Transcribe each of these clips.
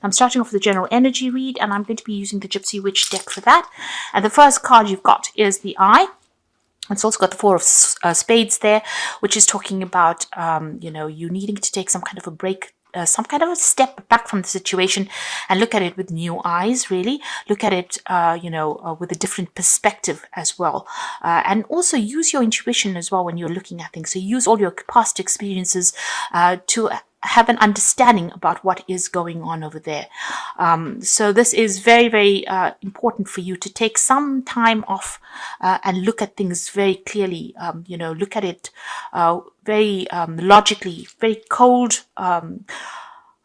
I'm starting off with the general energy read, and I'm going to be using the Gypsy Witch deck for that. And the first card you've got is the Eye. It's also got the Four of Spades there, which is talking about, you needing to take some kind of a break, some kind of a step back from the situation and look at it with new eyes, really. Look at it, with a different perspective as well. And also use your intuition as well when you're looking at things. So use all your past experiences to have an understanding about what is going on over there. So this is very, very important for you to take some time off and look at things very clearly. Look at it very logically, very cold.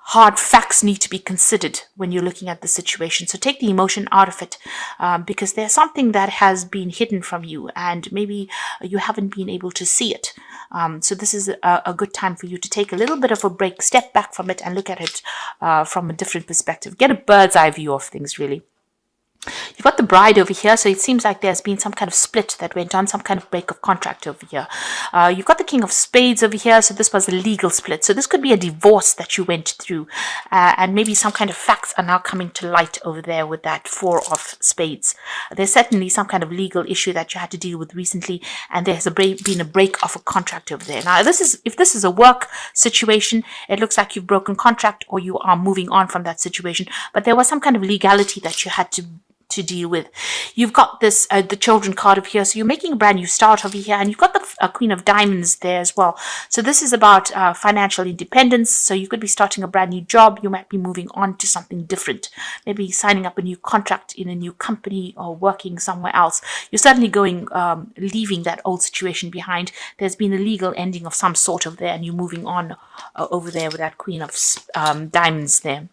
Hard facts need to be considered when you're looking at the situation. So take the emotion out of it, because there's something that has been hidden from you and maybe you haven't been able to see it. So this is a good time for you to take a little bit of a break, step back from it and look at it from a different perspective. Get a bird's eye view of things, really. You've got the Bride over here, so it seems like there's been some kind of split that went on, some kind of break of contract over here. You've got the King of Spades over here, so this was a legal split. So this could be a divorce that you went through, and maybe some kind of facts are now coming to light over there with that Four of Spades. There's certainly some kind of legal issue that you had to deal with recently, and there's been a break of a contract over there. Now, if this is a work situation, it looks like you've broken contract or you are moving on from that situation, but there was some kind of legality that you had to deal with. You've got this the Children card over here, so you're making a brand new start over here, and you've got the Queen of Diamonds there as well. So this is about financial independence. So you could be starting a brand new job. You might be moving on to something different, maybe signing up a new contract in a new company or working somewhere else. You're certainly going leaving that old situation behind. There's been a legal ending of some sort over there, and you're moving on over there with that Queen of Diamonds there.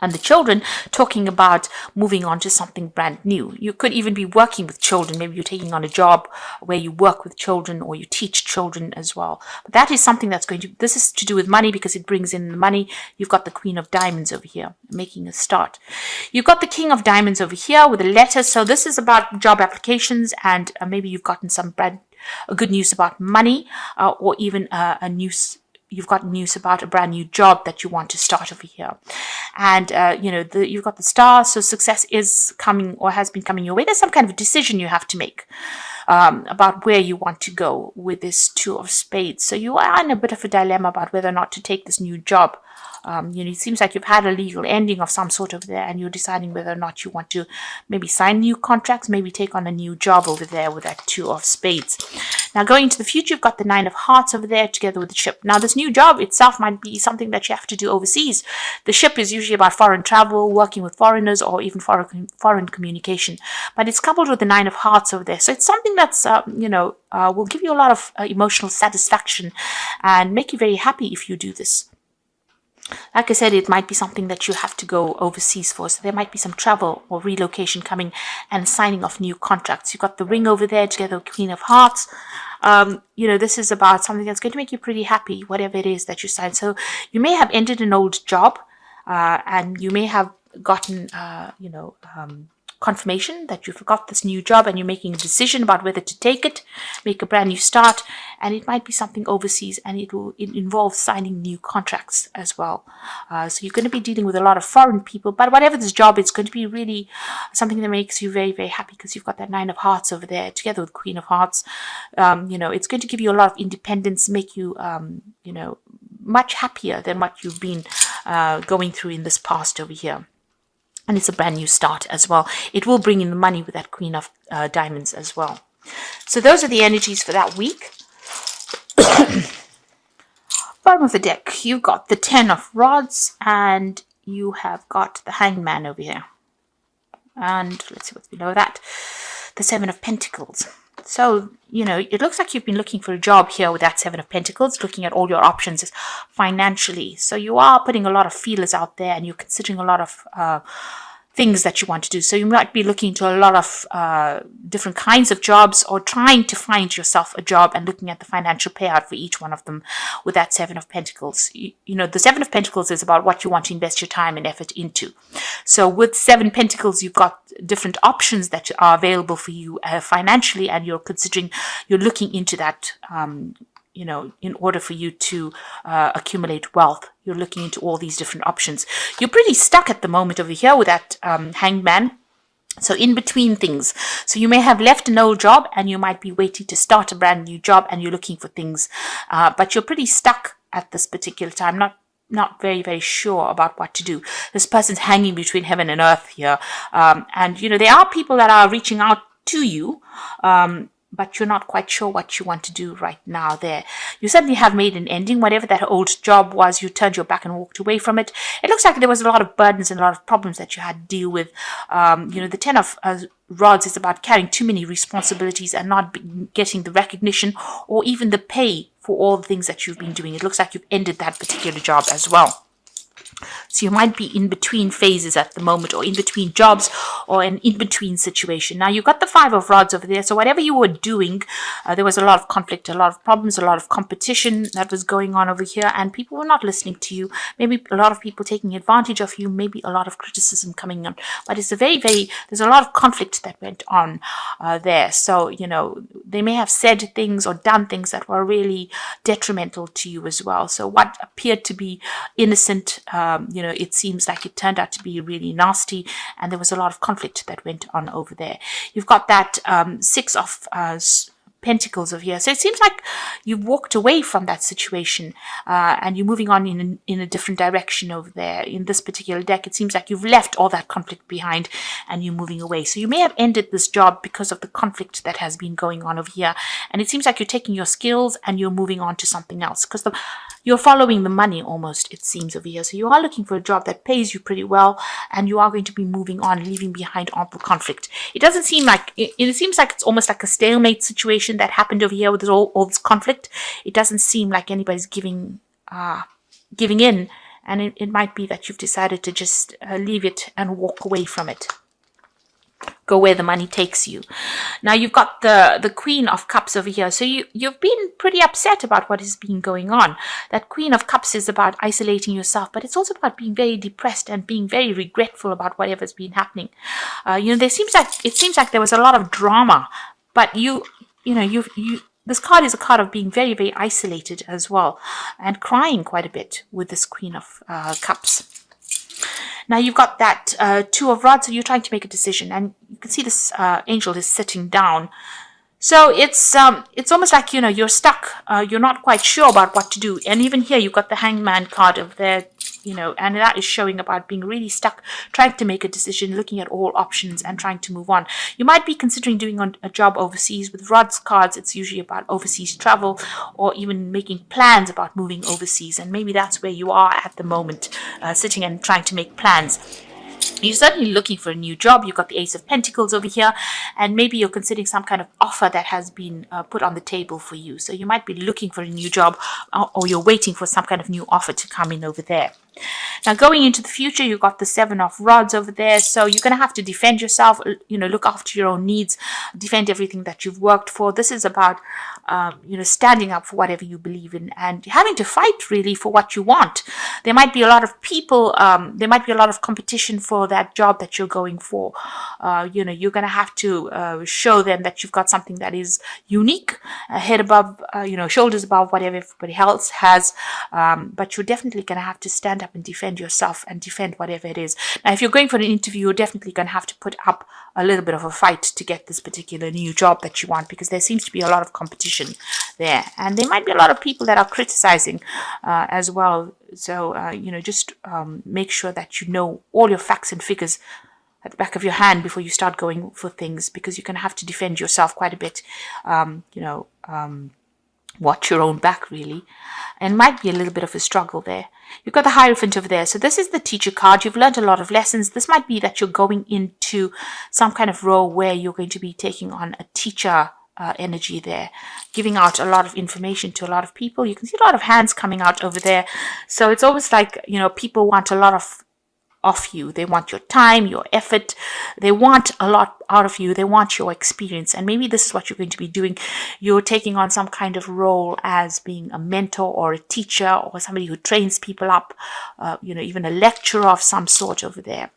And the Children, talking about moving on to something brand new. You could even be working with children. Maybe you're taking on a job where you work with children or you teach children as well. But that is something that's this is to do with money because it brings in the money. You've got the Queen of Diamonds over here, making a start. You've got the King of Diamonds over here with a letter. So this is about job applications, and maybe you've gotten some good news about money, or even you've got news about a brand new job that you want to start over here. And, you've got the Star, so success is coming or has been coming your way. There's some kind of a decision you have to make about where you want to go with this Two of Spades. So you are in a bit of a dilemma about whether or not to take this new job. It seems like you've had a legal ending of some sort over there, and you're deciding whether or not you want to maybe sign new contracts, maybe take on a new job over there with that Two of Spades. Now, going into the future, you've got the Nine of Hearts over there together with the Ship. Now, this new job itself might be something that you have to do overseas. The Ship is usually about foreign travel, working with foreigners, or even foreign communication. But it's coupled with the Nine of Hearts over there. So it's something that's, will give you a lot of emotional satisfaction and make you very happy if you do this. Like I said, it might be something that you have to go overseas for. So there might be some travel or relocation coming and signing off new contracts. You've got the Ring over there together with Queen of Hearts. This is about something that's going to make you pretty happy, whatever it is that you sign. So you may have ended an old job, and you may have gotten, confirmation that you've got this new job and you're making a decision about whether to take it, make a brand new start, and it might be something overseas, and it involve signing new contracts as well. So you're going to be dealing with a lot of foreign people, but whatever this job, it's going to be really something that makes you very, very happy because you've got that Nine of Hearts over there together with Queen of Hearts. It's going to give you a lot of independence, make you, much happier than what you've been going through in this past over here. And it's a brand new start as well. It will bring in the money with that Queen of Diamonds as well. So those are the energies for that week. Bottom of the deck, you've got the Ten of Rods, and you have got the Hanged Man over here. And let's see what's below that. The Seven of Pentacles. So, it looks like you've been looking for a job here with that Seven of Pentacles, looking at all your options financially. So you are putting a lot of feelers out there, and you're considering a lot of things that you want to do. So you might be looking into a lot of different kinds of jobs, or trying to find yourself a job and looking at the financial payout for each one of them with that Seven of Pentacles. The Seven of Pentacles is about what you want to invest your time and effort into. So with Seven Pentacles, you've got different options that are available for you financially, and you're looking into that in order for you to accumulate wealth. You're looking into all these different options. You're pretty stuck at the moment over here with that Hanged Man. So in between things. So you may have left an old job and you might be waiting to start a brand new job and you're looking for things. But you're pretty stuck at this particular time. Not very, very sure about what to do. This person's hanging between heaven and earth here. And there are people that are reaching out to you. But you're not quite sure what you want to do right now there. You certainly have made an ending. Whatever that old job was, you turned your back and walked away from it. It looks like there was a lot of burdens and a lot of problems that you had to deal with. The Ten of Rods is about carrying too many responsibilities and not getting the recognition or even the pay for all the things that you've been doing. It looks like you've ended that particular job as well. So you might be in between phases at the moment, or in between jobs, or an in-between situation. Now, you've got the Five of Rods over there. So whatever you were doing, there was a lot of conflict, a lot of problems, a lot of competition that was going on over here, and people were not listening to you. Maybe a lot of people taking advantage of you, maybe a lot of criticism coming on. But it's there's a lot of conflict that went on there. So, they may have said things or done things that were really detrimental to you as well. So what appeared to be innocent, it seems like it turned out to be really nasty, and there was a lot of conflict that went on over there. You've got that Six of Pentacles over here. So it seems like you've walked away from that situation and you're moving on in a different direction over there. In this particular deck, it seems like you've left all that conflict behind and you're moving away. So you may have ended this job because of the conflict that has been going on over here. And it seems like you're taking your skills and you're moving on to something else, because you're following the money almost, it seems, over here. So you are looking for a job that pays you pretty well, and you are going to be moving on, leaving behind all the conflict. It doesn't seem like, it seems like it's almost like a stalemate situation that happened over here with all this conflict. It doesn't seem like anybody's giving in, and it might be that you've decided to just leave it and walk away from it. Go where the money takes you. Now you've got the Queen of Cups over here. So you've been pretty upset about what has been going on. That Queen of Cups is about isolating yourself, but it's also about being very depressed and being very regretful about whatever's been happening. It seems like there was a lot of drama, but this card is a card of being very, very isolated as well, and crying quite a bit with this Queen of Cups. Now you've got that Two of Rods, so you're trying to make a decision, and you can see this angel is sitting down. So it's almost like you're stuck. You're not quite sure about what to do, and even here you've got the Hangman card over there. And that is showing about being really stuck, trying to make a decision, looking at all options and trying to move on. You might be considering doing a job overseas. With Rods cards, it's usually about overseas travel or even making plans about moving overseas. And maybe that's where you are at the moment, sitting and trying to make plans. You're certainly looking for a new job. You've got the Ace of Pentacles over here, and maybe you're considering some kind of offer that has been put on the table for you. So you might be looking for a new job, or you're waiting for some kind of new offer to come in over there. Now, going into the future, you've got the Seven of Rods over there. So you're going to have to defend yourself, look after your own needs, defend everything that you've worked for. This is about, standing up for whatever you believe in and having to fight really for what you want. There might be a lot of people, there might be a lot of competition for that job that you're going for. You're going to have to show them that you've got something that is unique, head above, shoulders above whatever everybody else has. But you're definitely going to have to stand up and defend yourself and defend whatever it is. Now, if you're going for an interview, you're definitely going to have to put up a little bit of a fight to get this particular new job that you want, because there seems to be a lot of competition there, and there might be a lot of people that are criticizing as well. So just make sure that you know all your facts and figures at the back of your hand before you start going for things, because you're going to have to defend yourself quite a bit. Watch your own back, really, and might be a little bit of a struggle there. You've got the Hierophant over there. So this is the teacher card. You've learned a lot of lessons. This might be that you're going into some kind of role where you're going to be taking on a teacher energy there, giving out a lot of information to a lot of people. You can see a lot of hands coming out over there. So it's almost like, people want a lot of you. They want your time, your effort. They want a lot out of you. They want your experience. And maybe this is what you're going to be doing. You're taking on some kind of role as being a mentor or a teacher or somebody who trains people up, even a lecturer of some sort over there.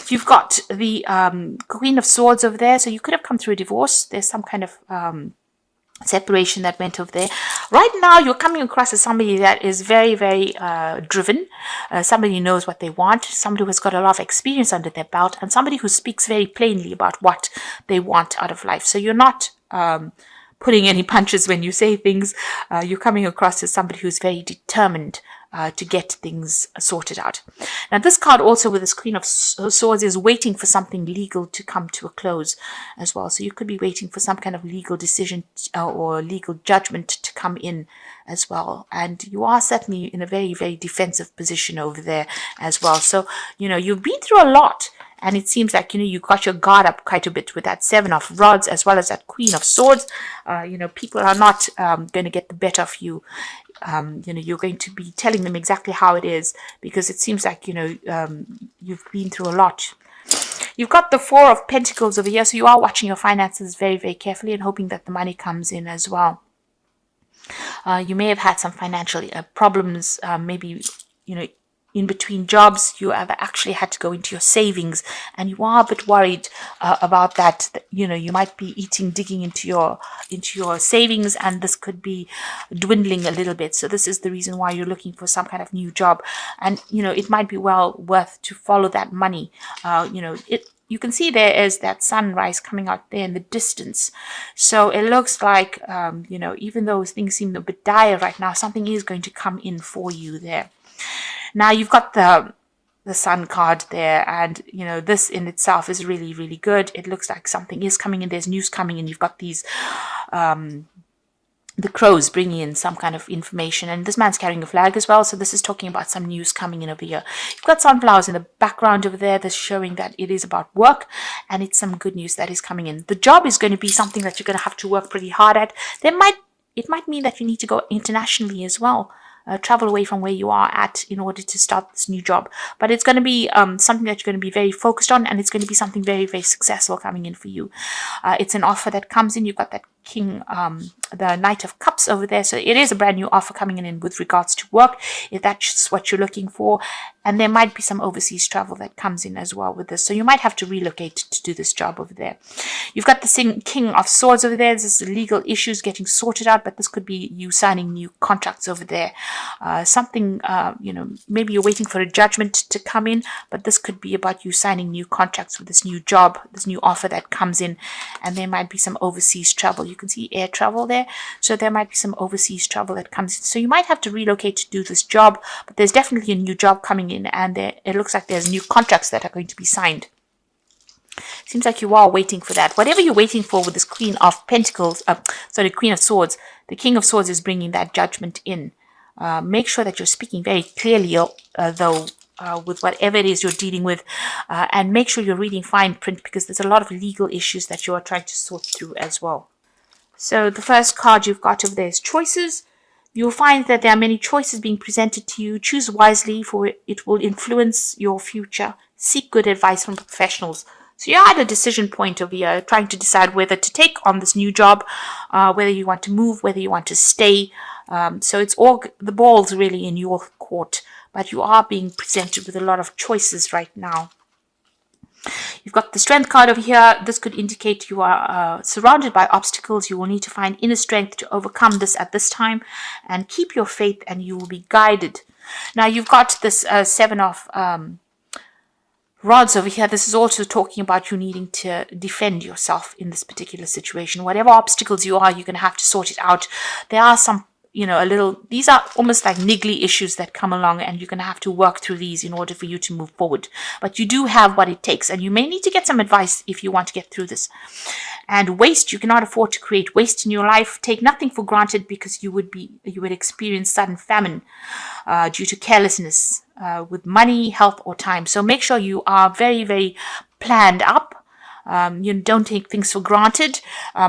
You've got the Queen of Swords over there. So you could have come through a divorce. There's some kind of separation that went over there. Right now, you're coming across as somebody that is very, very driven, somebody who knows what they want, somebody who has got a lot of experience under their belt, and somebody who speaks very plainly about what they want out of life. So you're not pulling any punches when you say things. You're coming across as somebody who's very determined to get things sorted out. Now, this card also with this Queen of Swords is waiting for something legal to come to a close as well. So you could be waiting for some kind of legal decision or legal judgment to come in as well. And you are certainly in a very, very defensive position over there as well. So, you've been through a lot. And it seems like, you got your guard up quite a bit with that Seven of Rods as well as that Queen of Swords. People are not going to get the better of you. You're going to be telling them exactly how it is, because it seems like, you've been through a lot. You've got the Four of Pentacles over here. So you are watching your finances very, very carefully and hoping that the money comes in as well. You may have had some financial problems, maybe, in between jobs. You have actually had to go into your savings, and you are a bit worried about that. You might be digging into your savings, and this could be dwindling a little bit. So this is the reason why you're looking for some kind of new job, and it might be well worth to follow that money. You can see there is that sunrise coming out there in the distance. So it looks like, even though things seem a bit dire right now, something is going to come in for you there. Now, you've got the Sun card there, and, this in itself is really, really good. It looks like something is coming in. There's news coming in. You've got these, the crows bringing in some kind of information, and this man's carrying a flag as well. So this is talking about some news coming in over here. You've got sunflowers in the background over there. That's showing that it is about work, and it's some good news that is coming in. The job is going to be something that you're going to have to work pretty hard at. It might mean that you need to go internationally as well. Travel away from where you are at in order to start this new job. But it's going to be something that you're going to be very focused on, and it's going to be something very, very successful coming in for you. It's an offer that comes in. You've got that King, the Knight of Cups over there. So it is a brand new offer coming in with regards to work, if that's what you're looking for. And there might be some overseas travel that comes in as well with this. So you might have to relocate to do this job over there. You've got the King of Swords over there. This is legal issues getting sorted out, but this could be you signing new contracts over there. Maybe you're waiting for a judgment to come in, but this could be about you signing new contracts with this new job, this new offer that comes in. And there might be some overseas travel. You can see air travel there. So there might be some overseas travel that comes in. So you might have to relocate to do this job, but there's definitely a new job coming in, and it looks like there's new contracts that are going to be signed. Seems like you are waiting for that. Whatever you're waiting for with this Queen of Swords, the King of Swords is bringing that judgment in. Make sure that you're speaking very clearly, with whatever it is you're dealing with, and make sure you're reading fine print, because there's a lot of legal issues that you are trying to sort through as well. So the first card you've got over there is choices. You'll find that there are many choices being presented to you. Choose wisely, for it will influence your future. Seek good advice from professionals. So you're at a decision point over here, trying to decide whether to take on this new job, whether you want to move, whether you want to stay. So it's all, the ball's really in your court, but you are being presented with a lot of choices right now. You've got the Strength card over here. This could indicate you are surrounded by obstacles. You will need to find inner strength to overcome this at this time, and keep your faith, and you will be guided. Now, you've got this Seven of Rods over here. This is also talking about you needing to defend yourself in this particular situation. Whatever obstacles you're going to have to sort it out. There are some, these are almost like niggly issues that come along, and you're going to have to work through these in order for you to move forward. But you do have what it takes, and you may need to get some advice if you want to get through this. And waste, you cannot afford to create waste in your life. Take nothing for granted, because you would experience sudden famine due to carelessness with money, health, or time. So make sure you are very, very planned up. You don't take things for granted.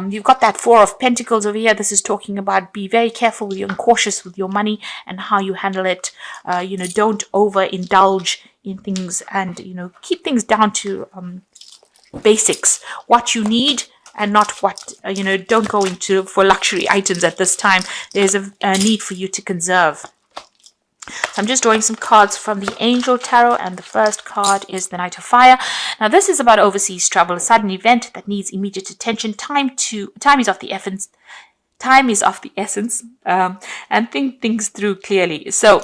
You've got that Four of Pentacles over here. This is talking about be very careful and cautious with your money and how you handle it. Don't overindulge in things, and, keep things down to basics, what you need, and not what, don't go into for luxury items at this time. There's a need for you to conserve. So I'm just drawing some cards from the Angel Tarot, and the first card is the Knight of Fire. Now, this is about overseas travel, a sudden event that needs immediate attention. Time is of the essence. time is of the essence, and think things through clearly. So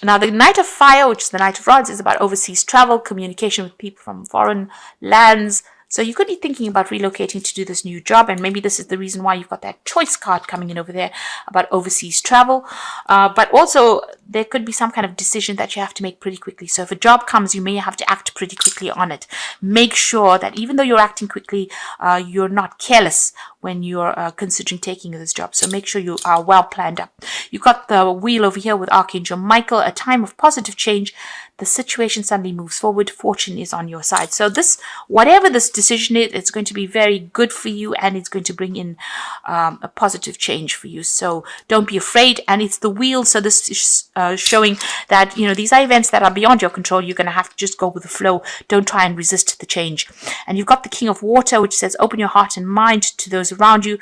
now the Knight of Fire, which is the Knight of Rods, is about overseas travel, communication with people from foreign lands. So you could be thinking about relocating to do this new job, and maybe this is the reason why you've got that choice card coming in over there about overseas travel. But also there could be some kind of decision that you have to make pretty quickly. So if a job comes, you may have to act pretty quickly on it. Make sure that even though you're acting quickly, you're not careless when you're considering taking this job. So make sure you are well planned up. You've got the wheel over here with Archangel Michael, a time of positive change. The situation suddenly moves forward. Fortune is on your side. So this, whatever this decision is, it's going to be very good for you, and it's going to bring in a positive change for you. So don't be afraid. And it's the wheel. So this is showing that, these are events that are beyond your control. You're going to have to just go with the flow. Don't try and resist the change. And you've got the King of Water, which says open your heart and mind to those around you.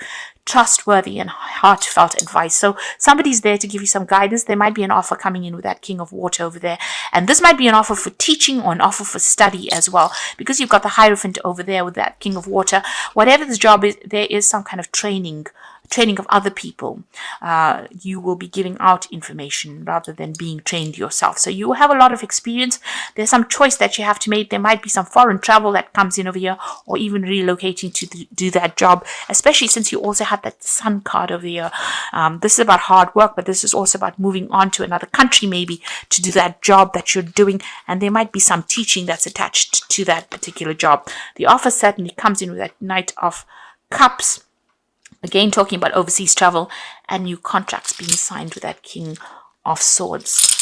Trustworthy and heartfelt advice. So somebody's there to give you some guidance. There might be an offer coming in with that King of Water over there. And this might be an offer for teaching or an offer for study as well. Because you've got the Hierophant over there with that King of Water. Whatever this job is, there is some kind of training of other people. You will be giving out information rather than being trained yourself. So you will have a lot of experience. There's some choice that you have to make. There might be some foreign travel that comes in over here, or even relocating to do that job, especially since you also have that Sun card over here. This is about hard work, but this is also about moving on to another country maybe to do that job that you're doing, and there might be some teaching that's attached to that particular job. The offer certainly comes in with that Knight of Cups. Again, talking about overseas travel and new contracts being signed with that King of Swords.